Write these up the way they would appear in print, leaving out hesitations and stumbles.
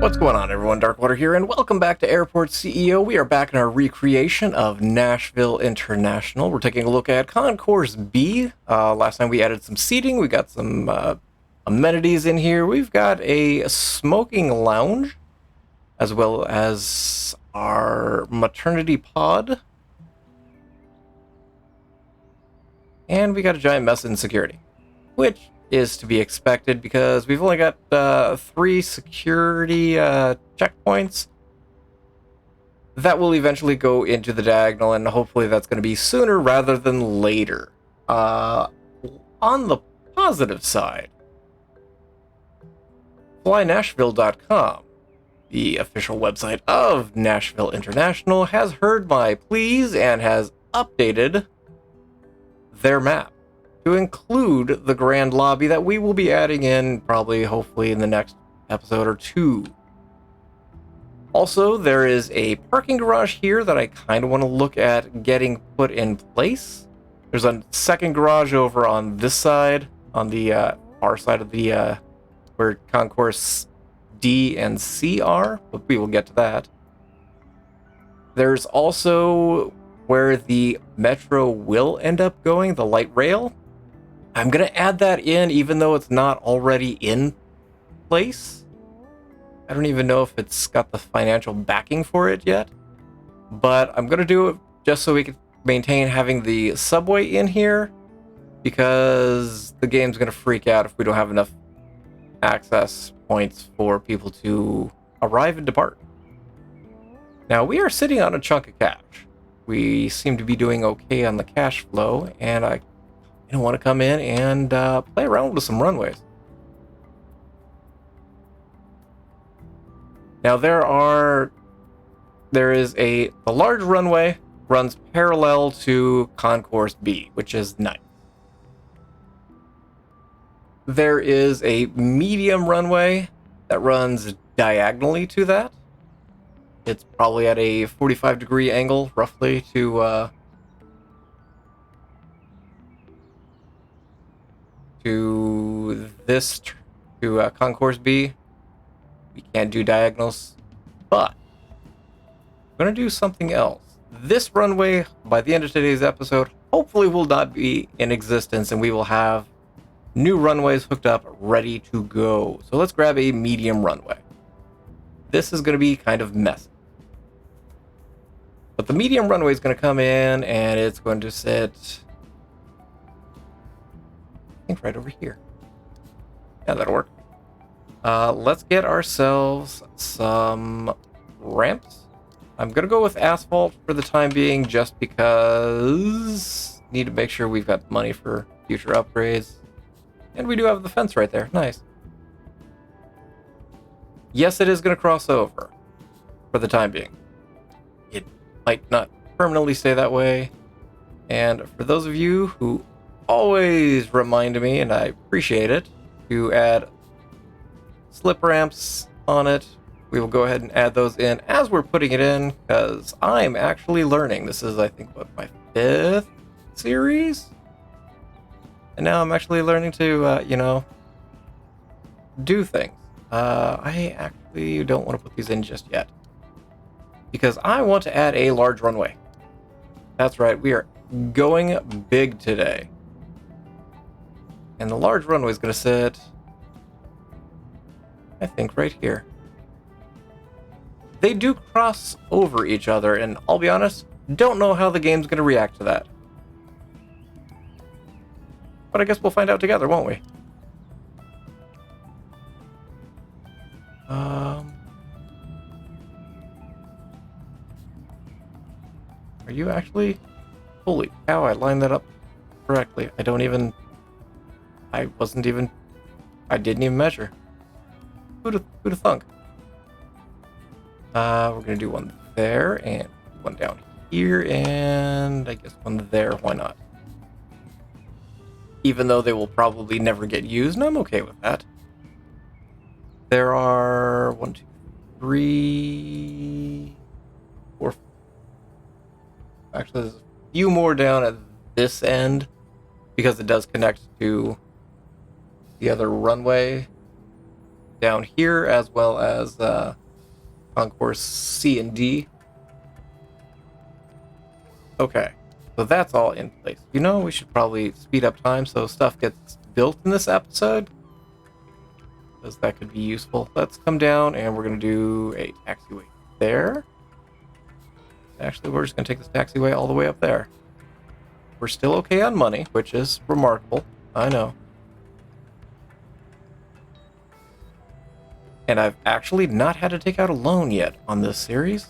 What's going on, everyone? Darkwater here, and welcome back to Airport CEO. We are back in our recreation of Nashville International. We're taking a look at Concourse B. Last time we added some seating. We got some amenities in here. We've got a smoking lounge, as well as our maternity pod. And we got a giant mess in security, which is to be expected because we've only got 3 security checkpoints that will eventually go into the diagonal, and hopefully that's going to be sooner rather than later. On the positive side, flynashville.com, the official website of Nashville International, has heard my pleas and has updated their map to include the grand lobby that we will be adding in hopefully in the next episode or 2. Also, there is a parking garage here that I kind of want to look at getting put in place. There's a second garage over on this side, on the far side of the where Concourse D and C are, but we will get to that. There's also where the metro will end up going, the light rail. I'm going to add that in even though it's not already in place. I don't even know if it's got the financial backing for it yet. But I'm going to do it just so we can maintain having the subway in here, because the game's going to freak out if we don't have enough access points for people to arrive and depart. Now, we are sitting on a chunk of cash. We seem to be doing okay on the cash flow, and I want to come in and play around with some runways. Now the large runway runs parallel to Concourse B, which is nice. There is a medium runway that runs diagonally to that. It's probably at a 45-degree angle, roughly, to Concourse B. We can't do diagonals, but I'm going to do something else. This runway, by the end of today's episode, hopefully will not be in existence, and we will have new runways hooked up, ready to go. So let's grab a medium runway. This is going to be kind of messy. But the medium runway is going to come in, and it's going to sit, I think, right over here. Yeah, that'll work. Let's get ourselves some ramps. I'm going to go with asphalt for the time being, just because need to make sure we've got money for future upgrades. And we do have the fence right there. Nice. Yes, it is going to cross over for the time being. It might not permanently stay that way. And for those of you who always remind me, and I appreciate it, to add slip ramps on it, we will go ahead and add those in as we're putting it in, because I'm actually learning. This is, I think, my 5th series? And now I'm actually learning to, do things. I actually don't want to put these in just yet, because I want to add a large runway. That's right, we are going big today. And the large runway is going to sit, I think, right here. They do cross over each other, and I'll be honest, don't know how the game's going to react to that. But I guess we'll find out together, won't we? Are you actually... Holy cow, I lined that up correctly. I didn't even measure. Who'da thunk? We're gonna do one there, and one down here, and I guess one there. Why not? Even though they will probably never get used, and I'm okay with that. There are 1, 2, 3, 4. Actually, there's a few more down at this end, because it does connect to the other runway. down here, as well as concourse C and D. Okay, so that's all in place. You know, we should probably speed up time so stuff gets built in this episode, because that could be useful. Let's come down and we're going to do a taxiway there. Actually, we're just going to take this taxiway all the way up there. We're still okay on money, which is remarkable. I know. And I've actually not had to take out a loan yet on this series,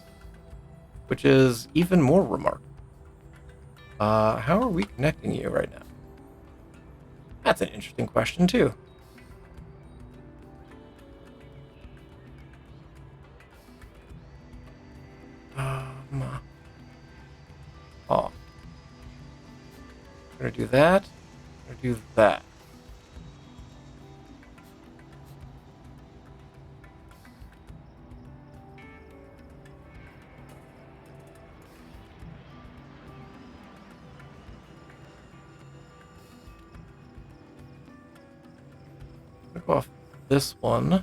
which is even more remarkable. How are we connecting you right now? That's an interesting question, too. Oh. I'm gonna do that. I'm gonna do that. I'm gonna go off this one.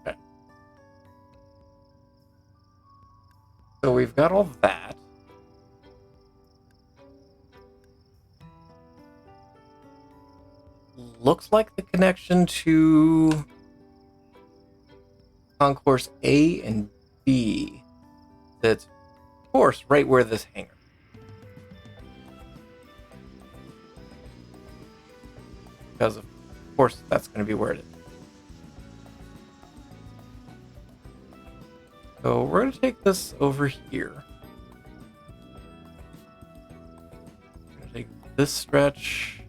Okay. So we've got all that. Looks like the connection to concourse A and B. That's, of course, right where this hangar. Because, of course, that's going to be where it is. So we're going to take this over here. We're going to take this stretch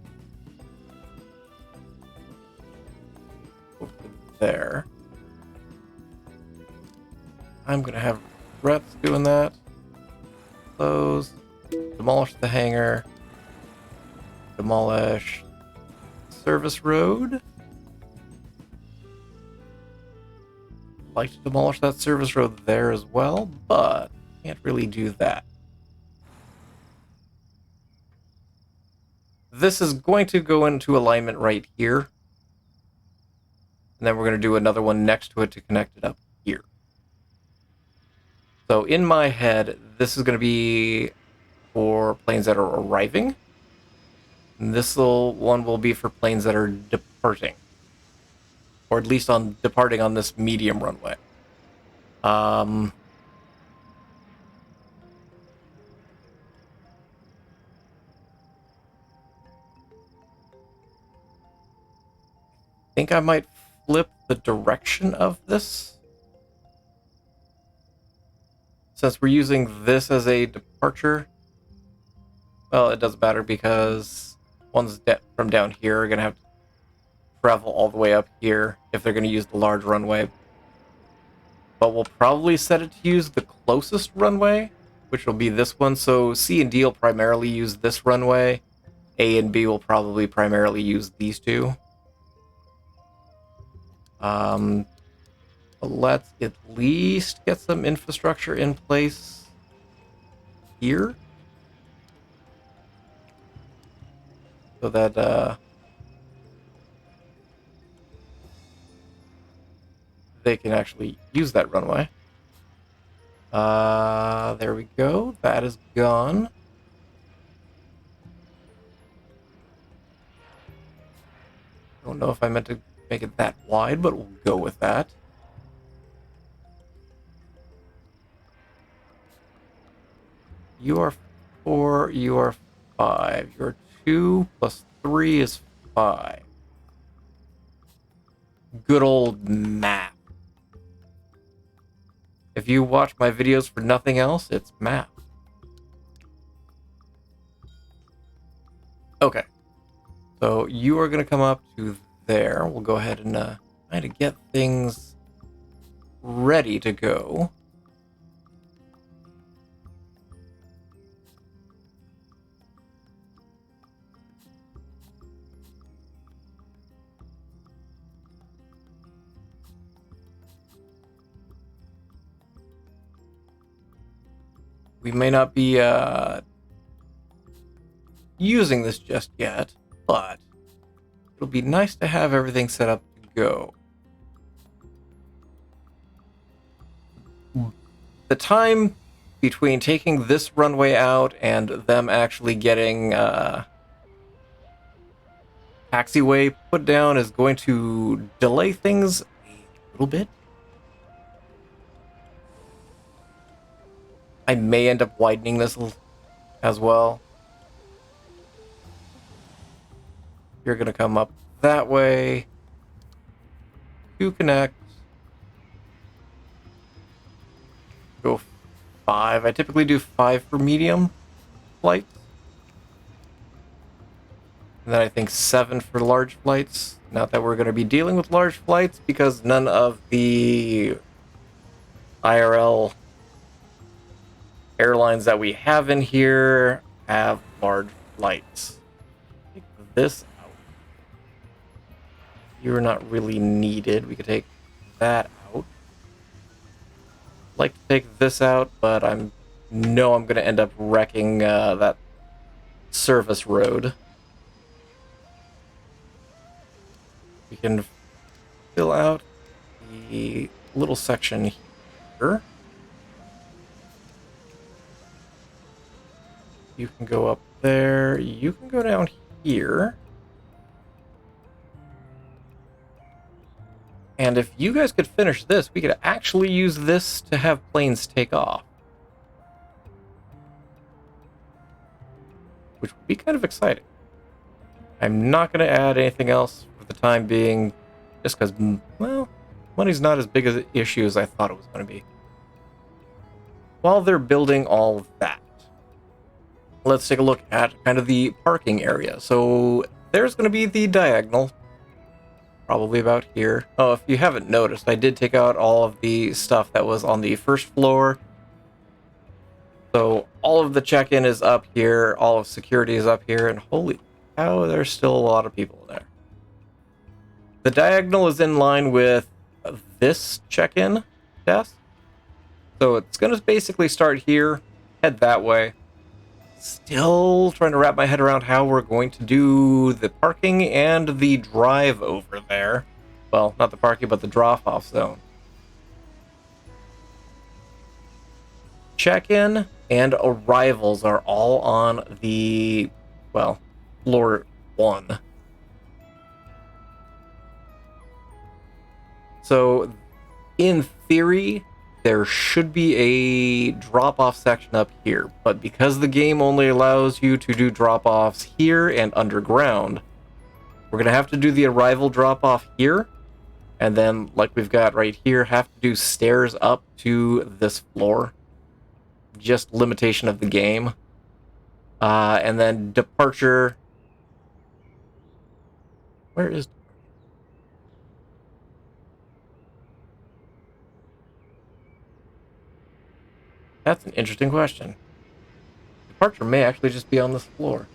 over there. I'm going to have reps doing that. Close. Demolish the hangar. Demolish service road. Like to demolish that service road there as well, but can't really do that. This is going to go into alignment right here. And then we're going to do another one next to it to connect it up here. So in my head, this is going to be for planes that are arriving. And this one will be for planes that are departing. Or at least on departing on this medium runway. I think I might flip the direction of this. Since we're using this as a departure, well, it doesn't matter because ones from down here are going to have to travel all the way up here if they're going to use the large runway. But we'll probably set it to use the closest runway, which will be this one. So C and D will primarily use this runway. A and B will probably primarily use these two. Let's at least get some infrastructure in place here. So that they can actually use that runway. There we go. That is gone. Don't know if I meant to make it that wide, but we'll go with that. You are 4, you are 5. You're 2 plus 3 is 5. Good old math. If you watch my videos for nothing else, it's math. Okay. So you are going to come up to there. We'll go ahead and try to get things ready to go. We may not be using this just yet, but it'll be nice to have everything set up to go. The time between taking this runway out and them actually getting taxiway put down is going to delay things a little bit. I may end up widening this as well. You're going to come up that way to connect. Go 5. I typically do 5 for medium flights. And then I think 7 for large flights. Not that we're going to be dealing with large flights because none of the IRL airlines that we have in here have large flights. Take this out. You're not really needed. We could take that out. I'd like to take this out, but I'm going to end up wrecking that service road. We can fill out the little section here. You can go up there. You can go down here. And if you guys could finish this, we could actually use this to have planes take off. Which would be kind of exciting. I'm not going to add anything else for the time being, just because, well, money's not as big an issue as I thought it was going to be. While they're building all of that, let's take a look at kind of the parking area. So there's going to be the diagonal, probably about here. Oh, if you haven't noticed, I did take out all of the stuff that was on the first floor. So all of the check-in is up here, all of security is up here, and holy cow, there's still a lot of people there. The diagonal is in line with this check-in desk. So it's going to basically start here, head that way. Still trying to wrap my head around how we're going to do the parking and the drive over there. Well, not the parking, but the drop-off zone. Check-in and arrivals are all on the, well, floor 1. So, in theory, there should be a drop-off section up here, but because the game only allows you to do drop-offs here and underground, we're going to have to do the arrival drop-off here, and then, like we've got right here, have to do stairs up to this floor. Just limitation of the game. And then departure. Where is... That's an interesting question. Departure may actually just be on this floor.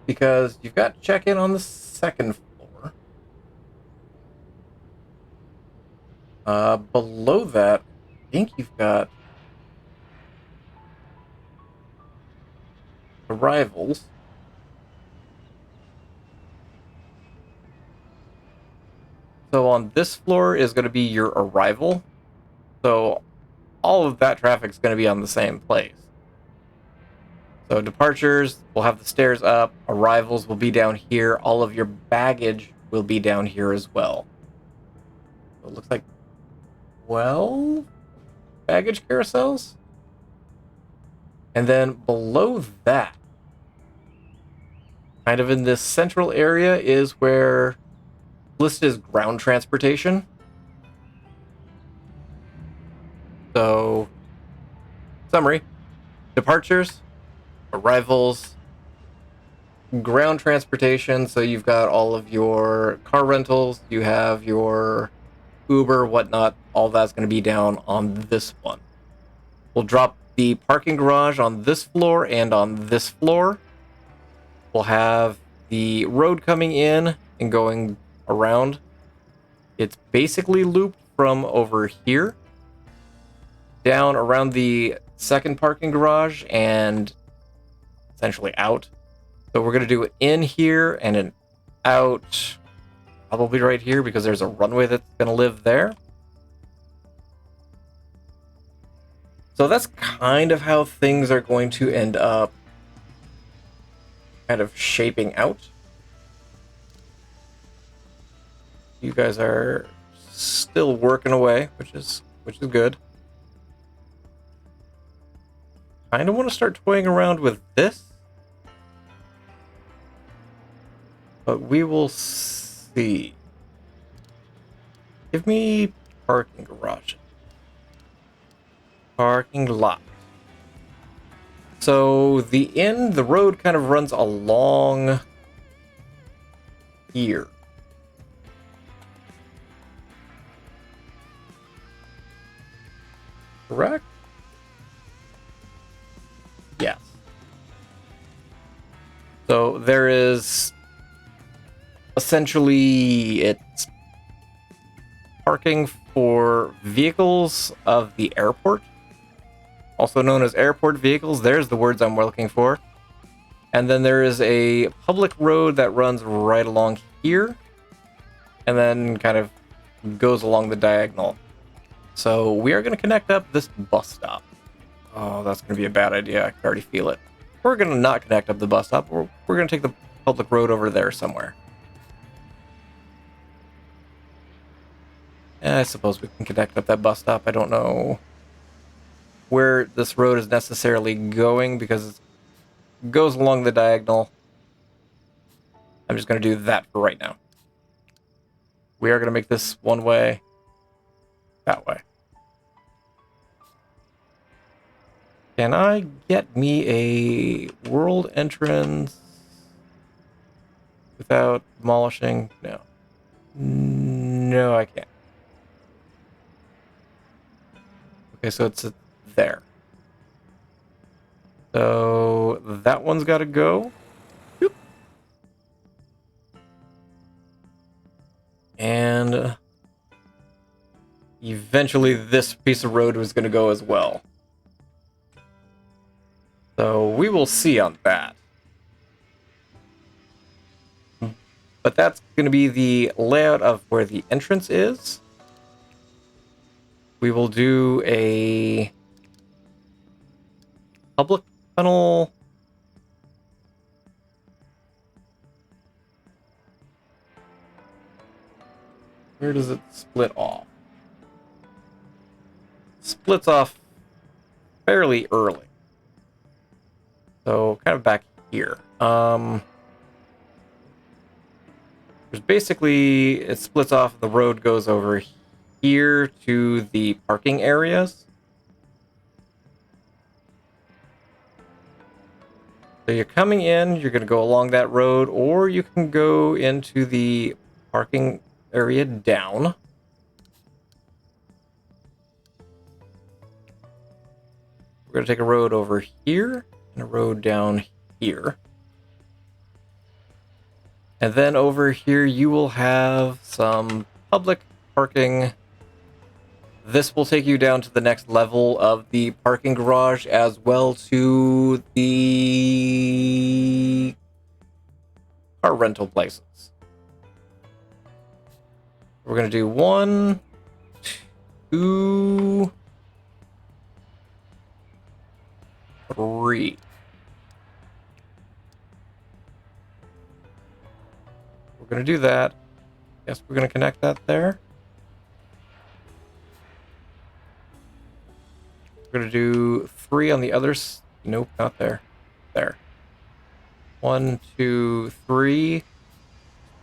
Because you've got check-in on the second floor. Below that, I think you've got arrivals. So on this floor is going to be your arrival. So all of that traffic is going to be on the same place. So departures will have the stairs up. Arrivals will be down here. All of your baggage will be down here as well. So it looks like 12 baggage carousels. And then below that, kind of in this central area, is where listed as ground transportation. So, summary, departures, arrivals, ground transportation, so you've got all of your car rentals, you have your Uber, whatnot, all that's going to be down on this one. We'll drop the parking garage on this floor and on this floor. We'll have the road coming in and going around, it's basically looped from over here down around the second parking garage and essentially out. So we're going to do it in here and an out probably right here because there's a runway that's going to live there. So that's kind of how things are going to end up kind of shaping out. You guys are still working away, which is good. Kind of want to start toying around with this, but we will see. Give me parking garage. Parking lot. So the road kind of runs along here. Correct? Yes. So there is essentially it's parking for vehicles of the airport, also known as airport vehicles. There's the words I'm looking for. And then there is a public road that runs right along here and then kind of goes along the diagonal. So we are going to connect up this bus stop. Oh, that's going to be a bad idea. I can already feel it. We're going to not connect up the bus stop. We're going to take the public road over there somewhere. I suppose we can connect up that bus stop. I don't know where this road is necessarily going because it goes along the diagonal. I'm just going to do that for right now. We are going to make this one way. That way. Can I get me a world entrance without demolishing? No. No, I can't. Okay, so it's there. So that one's got to go. Boop. And eventually this piece of road was going to go as well. So we will see on that. But that's going to be the layout of where the entrance is. We will do a public tunnel. Where does it split off? Splits off fairly early. So kind of back here. There's basically, it splits off, the road goes over here to the parking areas. So you're coming in, you're going to go along that road, or you can go into the parking area down. We're going to take a road over here and a road down here. And then over here you will have some public parking. This will take you down to the next level of the parking garage as well to the car rental places. We're going to do 1, 2, 3. We're going to do that. Yes, we're going to connect that there. We're going to do 3 on the others. Nope, not there. There. 1, 2, 3.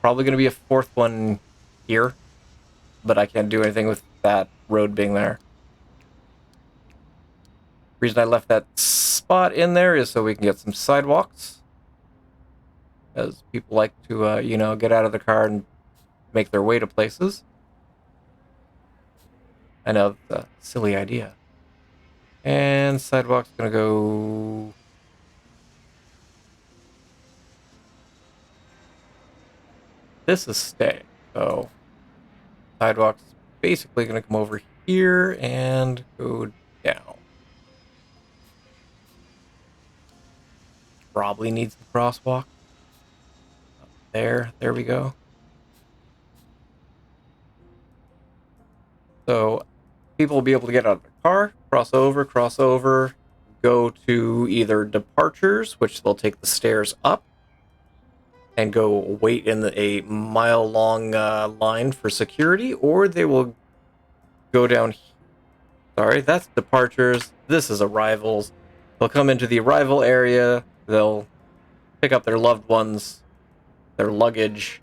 Probably going to be a 4th one here, but I can't do anything with that road being there. The reason I left that spot in there is so we can get some sidewalks, as people like to, get out of the car and make their way to places. I know, it's a silly idea. And sidewalk's gonna go this is staying. So sidewalk's basically going to come over here and go down. Probably needs the crosswalk. Up there we go. So people will be able to get out of their car, cross over, go to either departures, which they'll take the stairs up, and go wait in a mile-long line for security, or they will go down. Sorry, that's departures. This is arrivals. They'll come into the arrival area. They'll pick up their loved ones, their luggage,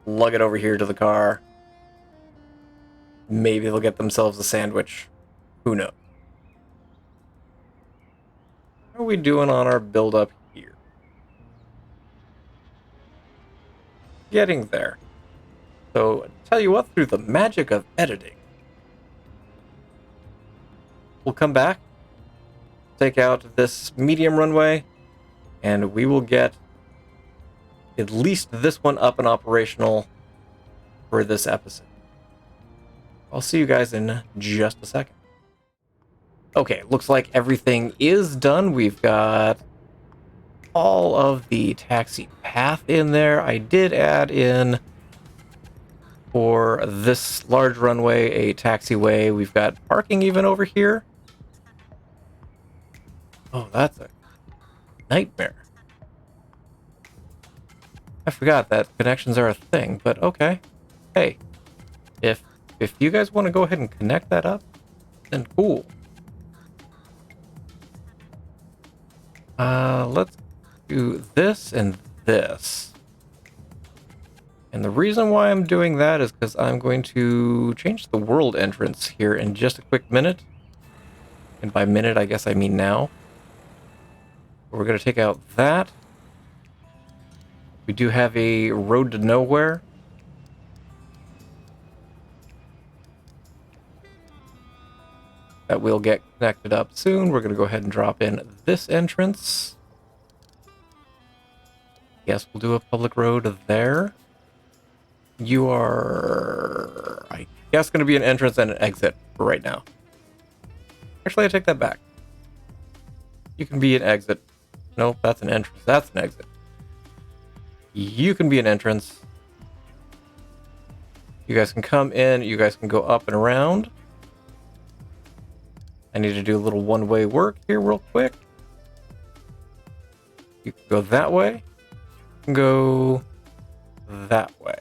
lug it over here to the car. Maybe they'll get themselves a sandwich. Who knows? How are we doing on our build-up here? Getting there. So, tell you what, through the magic of editing, we'll come back, take out this medium runway, and we will get at least this one up and operational for this episode. I'll see you guys in just a second. Okay, looks like everything is done. We've got all of the taxi path in there. I did add in, for this large runway, a taxiway. We've got parking even over here. Oh, that's a nightmare. I forgot that connections are a thing, but okay. Hey, if you guys want to go ahead and connect that up, then cool. Let's do this and this. And the reason why I'm doing that is because I'm going to change the world entrance here in just a quick minute. And by minute, I guess I mean now. We're going to take out that. We do have a road to nowhere. That will get connected up soon. We're going to go ahead and drop in this entrance. Yes, we'll do a public road there. You are, I guess, going to be an entrance and an exit for right now. Actually, I take that back. You can be an exit. Nope, that's an entrance. That's an exit. You can be an entrance. You guys can come in. You guys can go up and around. I need to do a little one-way work here real quick. You can go that way. You can go that way.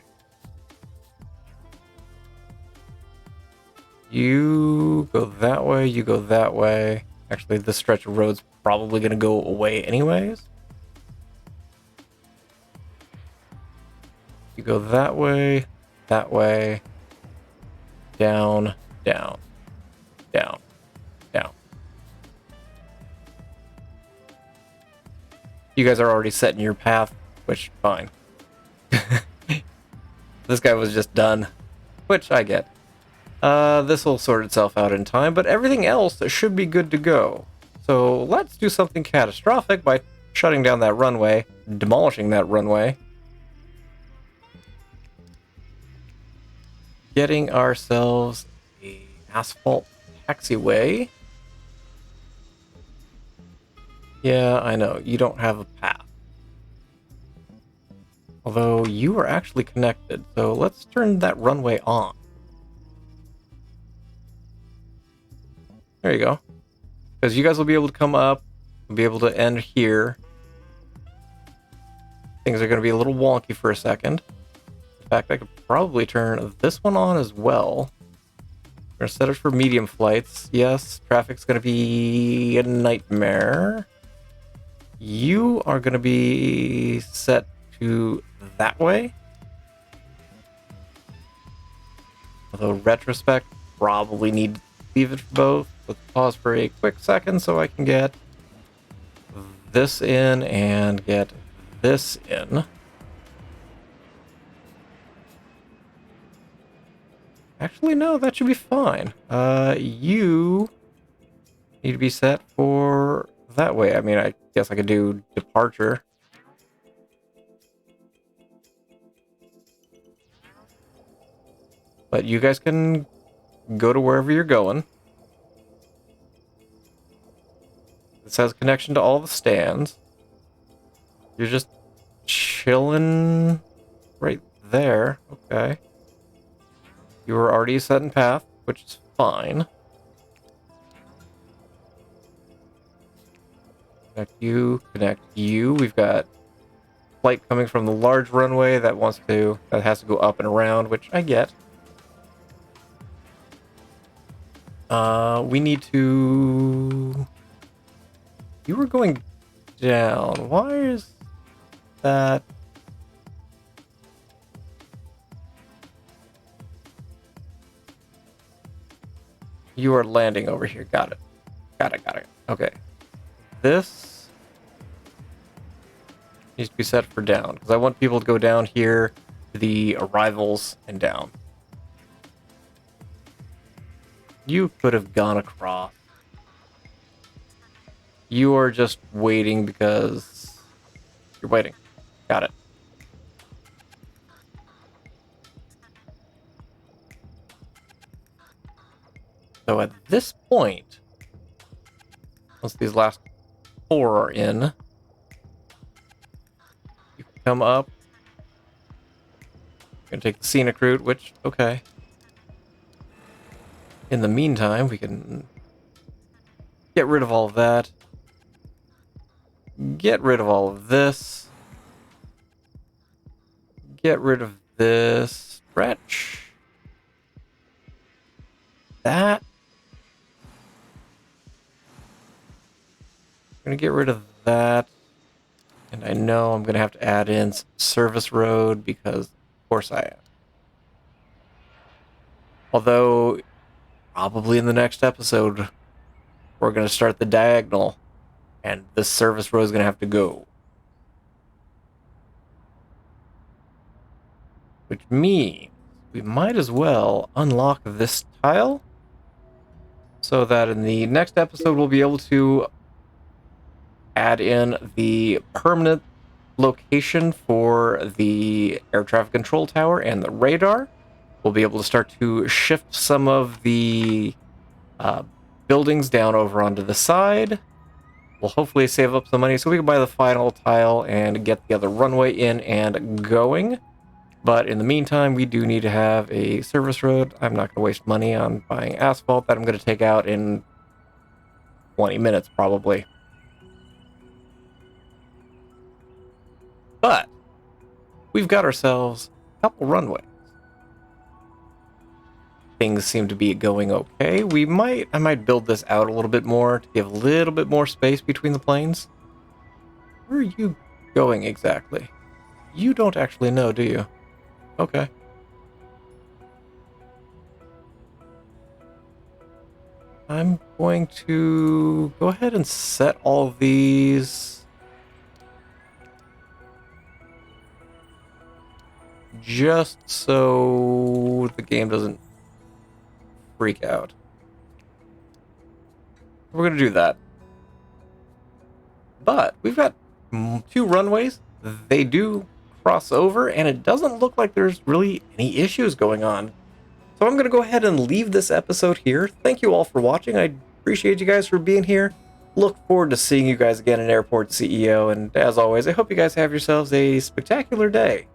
You go that way. You go that way. Actually, this stretch of road's probably going to go away anyways. You go that way, down, down, down, down. You guys are already set in your path, which, fine. This guy was just done, which I get. This will sort itself out in time, but everything else should be good to go. So let's do something catastrophic by shutting down that runway, demolishing that runway. Getting ourselves an asphalt taxiway. Yeah, I know, you don't have a path. Although you are actually connected, so let's turn that runway on. There you go. Because you guys will be able to come up, will be able to end here. Things are going to be a little wonky for a second. In fact, I could probably turn this one on as well. We're going to set it for medium flights. Yes, traffic's going to be a nightmare. You are going to be set to that way. Although retrospect, probably need to leave it for both. Let's pause for a quick second so I can get this in and get this in. Actually, no, that should be fine. You need to be set for that way. I mean, I guess I could do departure. But you guys can go to wherever you're going. This has connection to all the stands. You're just chilling right there. Okay. You were already set in path, which is fine. Connect you, connect you. We've got flight coming from the large runway that has to go up and around, which I get. We need to... You were going down. Why is that? You are landing over here. Got it. Got it. Okay. This needs to be set for down, because I want people to go down here to the arrivals and down. You could have gone across. You are just waiting because you're waiting. Got it. So at this point, once these last 4 are in, you can come up. You're gonna take the scenic route, which, okay. In the meantime, we can get rid of all of that. Get rid of all of this. Get rid of this. Stretch. That. I'm gonna get rid of that. And I know I'm gonna have to add in some service road because, of course, I am. Although, probably in the next episode, we're gonna start the diagonal, and this service road is gonna have to go. Which means we might as well unlock this tile so that in the next episode we'll be able to add in the permanent location for the air traffic control tower and the radar. We'll be able to start to shift some of the buildings down over onto the side. We'll hopefully save up some money so we can buy the final tile and get the other runway in and going. But in the meantime, we do need to have a service road. I'm not going to waste money on buying asphalt that I'm going to take out in 20 minutes, probably. But we've got ourselves a couple runways. Things seem to be going okay. I might build this out a little bit more to give a little bit more space between the planes. Where are you going exactly? You don't actually know, do you? Okay. I'm going to go ahead and set all of these just so the game doesn't freak out. We're going to do that. But we've got 2 runways. They do cross over, and it doesn't look like there's really any issues going on. So I'm going to go ahead and leave this episode here. Thank you all for watching. I appreciate you guys for being here. Look forward to seeing you guys again in Airport CEO. And as always, I hope you guys have yourselves a spectacular day.